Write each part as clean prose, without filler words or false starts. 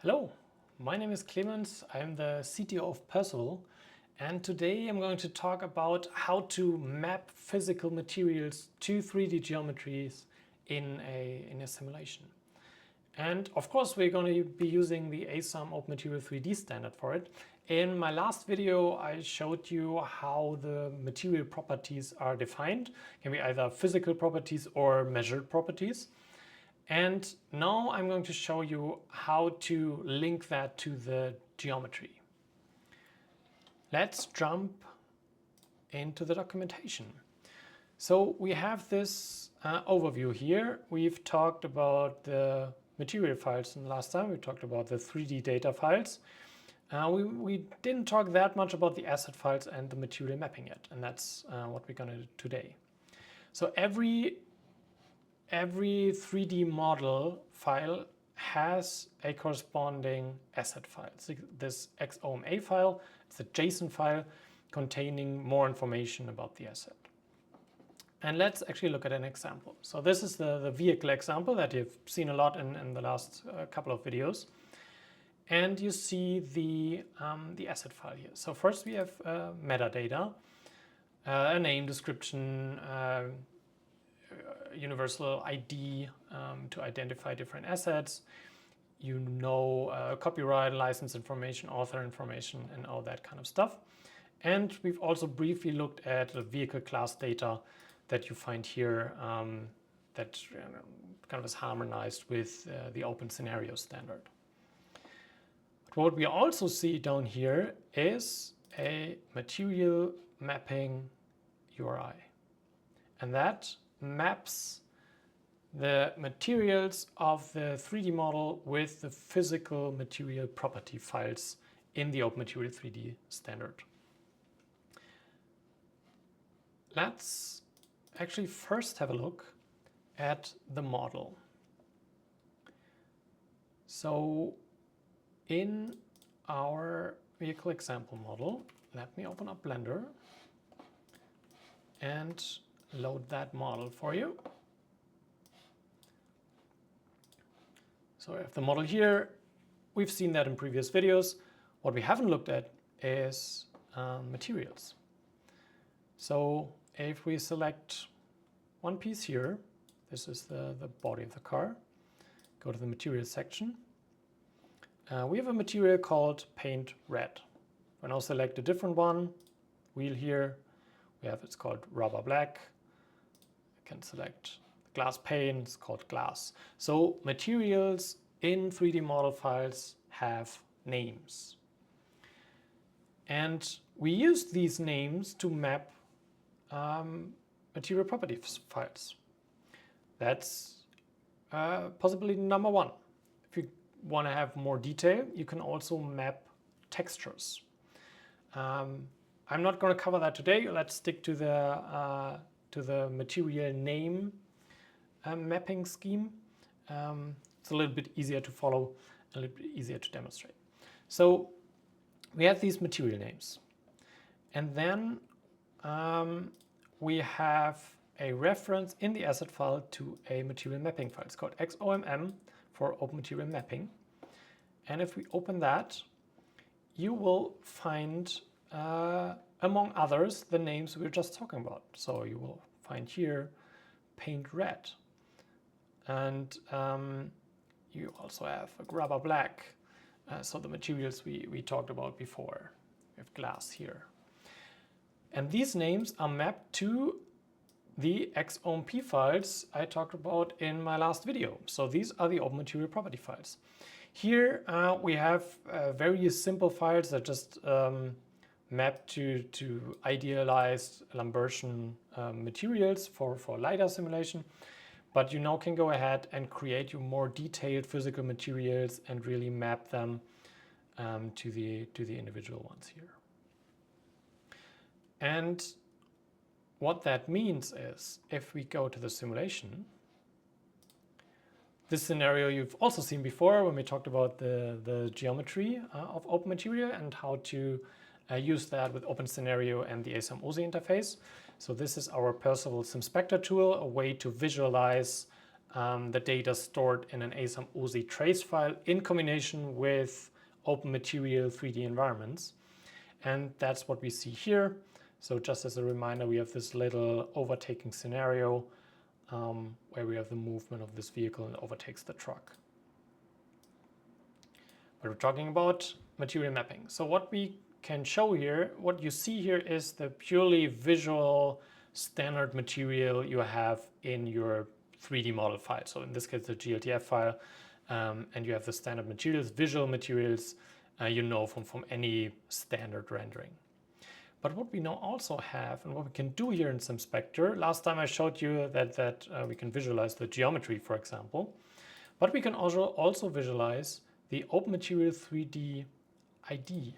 Hello, my name is Clemens. I'm the CTO of Persival, and today I'm going to talk about how to map physical materials to 3D geometries in a simulation. And of course, we're going to be using the ASAM OpenMATERIal 3D standard for it. In my last video, I showed you how the material properties are defined. Can be either physical properties or measured properties. And now I'm going to show you how to link that to the geometry. Let's jump into the documentation. So we have this overview here. We've talked about the material files in the last time. We talked about the 3D data files. We didn't talk that much about the asset files and the material mapping yet, and that's what we're going to do today. So every 3D model file has a corresponding asset file. So this xoma file, it's a JSON file containing more information about the asset. And let's actually look at an example. So this is the vehicle example that you've seen a lot in the last couple of videos. And you see the asset file here. So first we have metadata, a name, description, universal ID to identify different assets, copyright, license information, author information, and all that kind of stuff. And we've also briefly looked at the vehicle class data that you find here that kind of is harmonized with the open scenario standard. But what we also see down here is a material mapping URI. And that maps the materials of the 3D model with the physical material property files in the OpenMATERIal 3D standard. Let's actually first have a look at the model. So in our vehicle example model, let me open up Blender and load that model for you. So I have the model here. We've seen that in previous videos. What we haven't looked at is materials. So if we select one piece here, this is the body of the car, go to the materials section. We have a material called paint red. We now select a different one, wheel here. It's called rubber black. Can select glass pane, it's called glass. So materials in 3D model files have names. And we use these names to map material properties files. That's possibly number one. If you want to have more detail, you can also map textures. I'm not going to cover that today. Let's stick to the material name mapping scheme. It's a little bit easier to follow, a little bit easier to demonstrate. So we have these material names. And then we have a reference in the asset file to a material mapping file. It's called xomm for Open Material Mapping. And if we open that, you will find among others, the names we were just talking about. So you will find here paint red. And you also have a rubber black. So the materials we talked about before. We have glass here. And these names are mapped to the xomp files I talked about in my last video. So these are the open material property files. Here we have various simple files that just map to idealized Lambertian materials for LiDAR simulation. But you now can go ahead and create your more detailed physical materials and really map them to the individual ones here. And what that means is, if we go to the simulation, this scenario you've also seen before when we talked about the geometry of OpenMATERIal and how to use that with OpenScenario and the ASAM OSI interface. So this is our Persival Simspector tool, a way to visualize the data stored in an ASAM OZ trace file in combination with OpenMaterial 3D environments. And that's what we see here. So just as a reminder, we have this little overtaking scenario where we have the movement of this vehicle and overtakes the truck. But we're talking about material mapping. So what we can show here, what you see here is the purely visual standard material you have in your 3D model file. So in this case, the glTF file, and you have the standard materials, visual materials, you know from any standard rendering. But what we now also have, and what we can do here in Simspector, last time I showed you that we can visualize the geometry, for example, but we can also visualize the OpenMaterial 3D ID.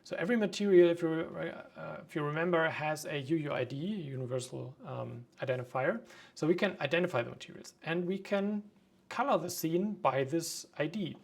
So every material, if you remember, has a UUID, universal identifier. So we can identify the materials, and we can color the scene by this ID.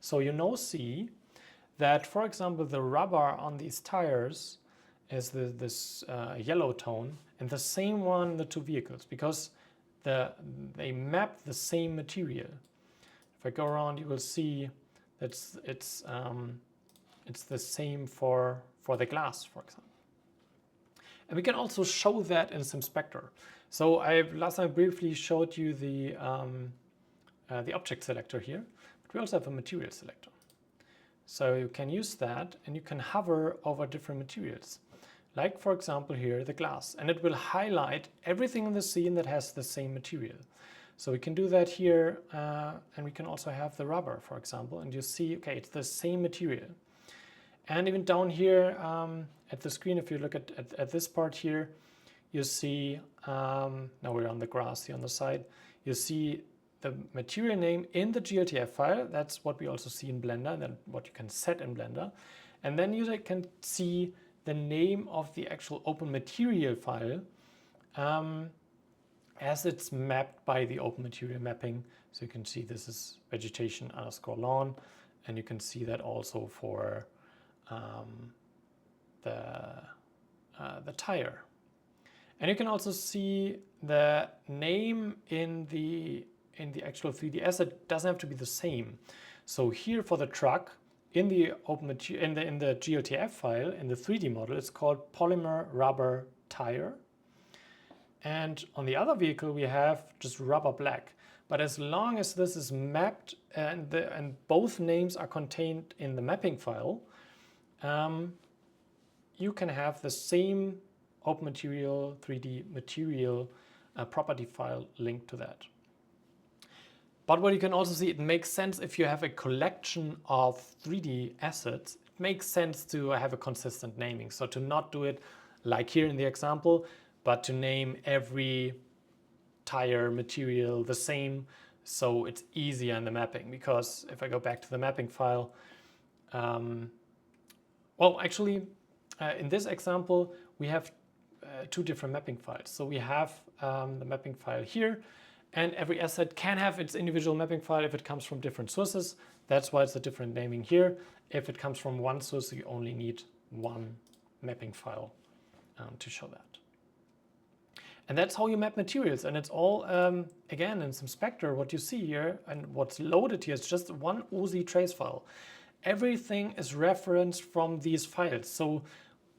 So you now see that, for example, the rubber on these tires is this yellow tone, and the same one in the two vehicles, because they map the same material. If I go around, you will see that it's the same for the glass, for example. And we can also show that in Simspector. So last time I briefly showed you the object selector here, but we also have a material selector. So you can use that, and you can hover over different materials. Like, for example, here, the glass, and it will highlight everything in the scene that has the same material. So we can do that here, and we can also have the rubber, for example, and you see, okay, it's the same material. And even down here at the screen, if you look at this part here, you see, now we're on the grass here on the side, you see the material name in the glTF file. That's what we also see in Blender, and then what you can set in Blender. And then you can see the name of the actual OpenMaterial file as it's mapped by the OpenMaterial mapping. So you can see this is vegetation_lawn, and you can see that also for the tire. And you can also see the name in the actual 3D asset doesn't have to be the same. So here for the truck, in the glTF file, in the 3D model, it's called polymer rubber tire. And on the other vehicle, we have just rubber black. But as long as this is mapped and both names are contained in the mapping file, you can have the same OpenMaterial 3D material property file linked to that. But what you can also see, it makes sense if you have a collection of 3D assets. It makes sense to have a consistent naming. So to not do it like here in the example, but to name every tire material the same, so it's easier in the mapping. Because if I go back to the mapping file, well, actually, in this example, we have two different mapping files. So we have the mapping file here, and every asset can have its individual mapping file if it comes from different sources. That's why it's a different naming here. If it comes from one source, you only need one mapping file to show that. And that's how you map materials. And it's all, again, in Simspector, what you see here and what's loaded here is just one OZ trace file. Everything is referenced from these files. So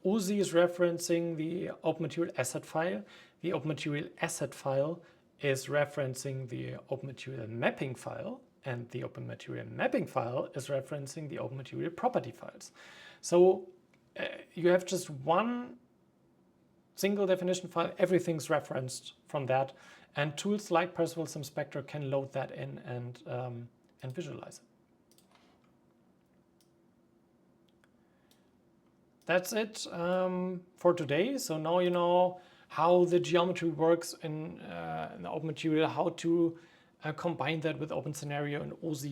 OZ is referencing the OpenMaterial asset file. The OpenMaterial asset file is referencing the OpenMaterial mapping file, and the OpenMaterial mapping file is referencing the OpenMaterial property files. So you have just one single definition file, everything's referenced from that, and tools like Persival Simspector can load that in and visualize it. That's it for today. So now you know how the geometry works in the OpenMaterial, how to combine that with OpenScenario and OZ,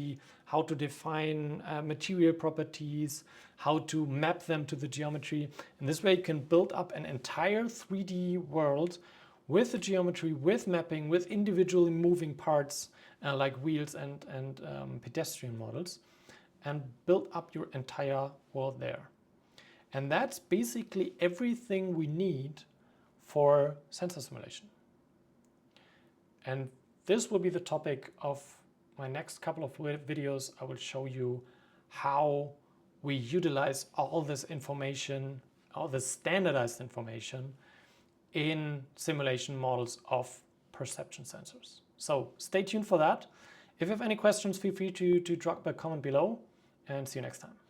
how to define material properties, how to map them to the geometry. In this way, you can build up an entire 3D world with the geometry, with mapping, with individually moving parts like wheels and pedestrian models, and build up your entire world there. And that's basically everything we need for sensor simulation. And this will be the topic of my next couple of videos. I will show you how we utilize all this information, all this standardized information in simulation models of perception sensors. So stay tuned for that. If you have any questions, feel free to drop a comment below, and see you next time.